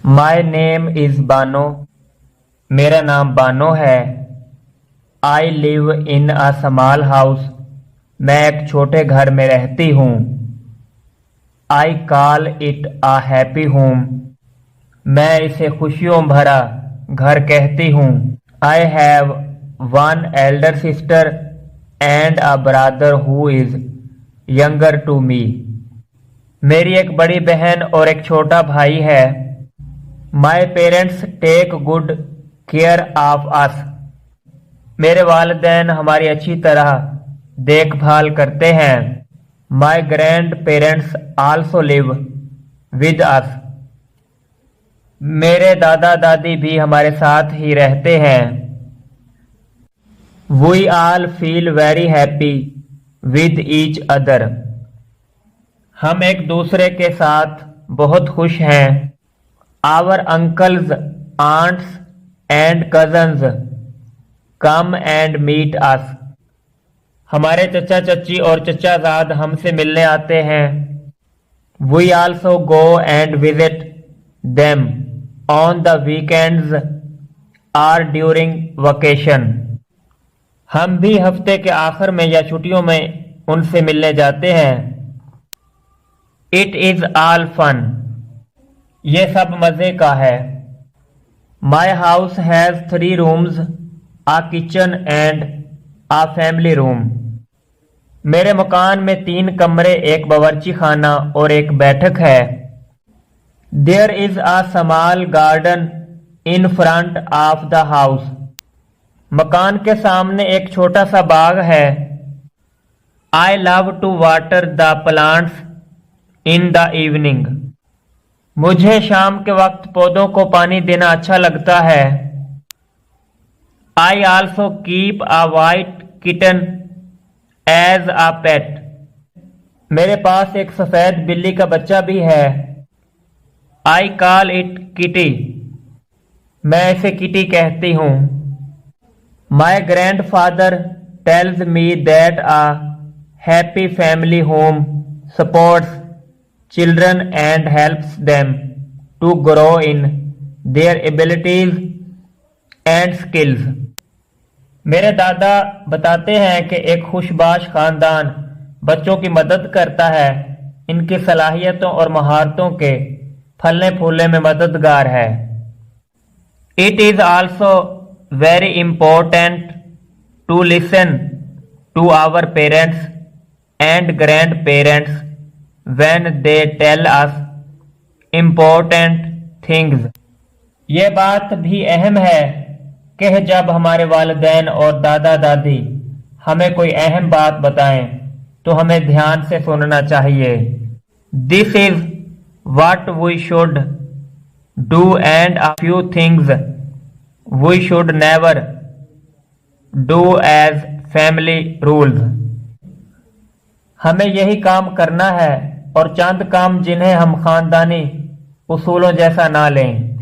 My name is Bano. मेरा नाम बानो है। I live in a small house. मैं एक छोटे घर में रहती हूँ। I call it a happy home. मैं इसे खुशियों भरा घर कहती हूँ। I have one elder sister and a brother who is younger to me. मेरी एक बड़ी बहन और एक छोटा भाई है। My parents take good care of us. मेरे वालिदैन हमारी अच्छी तरह देखभाल करते हैं। My grand parents also live with us. मेरे दादा दादी भी हमारे साथ ही रहते हैं। We all feel very happy with each other. हम एक दूसरे के साथ बहुत खुश हैं। Our uncles aunts and cousins come and meet us. हमारे चचा चची और चचाजाद हमसे मिलने आते हैं। We also go and visit them on the weekends or during vacation. हम भी हफ्ते के आखिर में या छुट्टियों में उनसे मिलने जाते हैं। It is all fun. ये सब मजे का है। My house has 3 rooms, a kitchen and a family room. मेरे मकान में 3 कमरे, एक बावर्ची खाना और एक बैठक है। There is a small garden in front of the house. मकान के सामने एक छोटा सा बाग है। I love to water the plants in the evening. मुझे शाम के वक्त पौधों को पानी देना अच्छा लगता है। I also keep a white kitten as a pet. मेरे पास एक सफेद बिल्ली का बच्चा भी है। I call it Kitty. मैं इसे किटी कहती हूँ। My grandfather tells me that a happy family home supports children and helps them to grow in their abilities and skills। मेरे दादा बताते हैं कि एक खुशबाश खानदान बच्चों की मदद करता है, इनकी सलाहियतों और महारतों के फलने फूलने में मददगार है। It is also very important to listen to our parents and grandparents when they tell us important things। ये बात भी अहम है कि जब हमारे वालिदैन और दादा दादी हमें कोई अहम बात बताएं तो हमें ध्यान से सुनना चाहिए। This is what we should do and a few things we should never do as family rules। हमें यही काम करना है और चंद काम जिन्हें हम खानदानी उसूलों जैसा ना लें।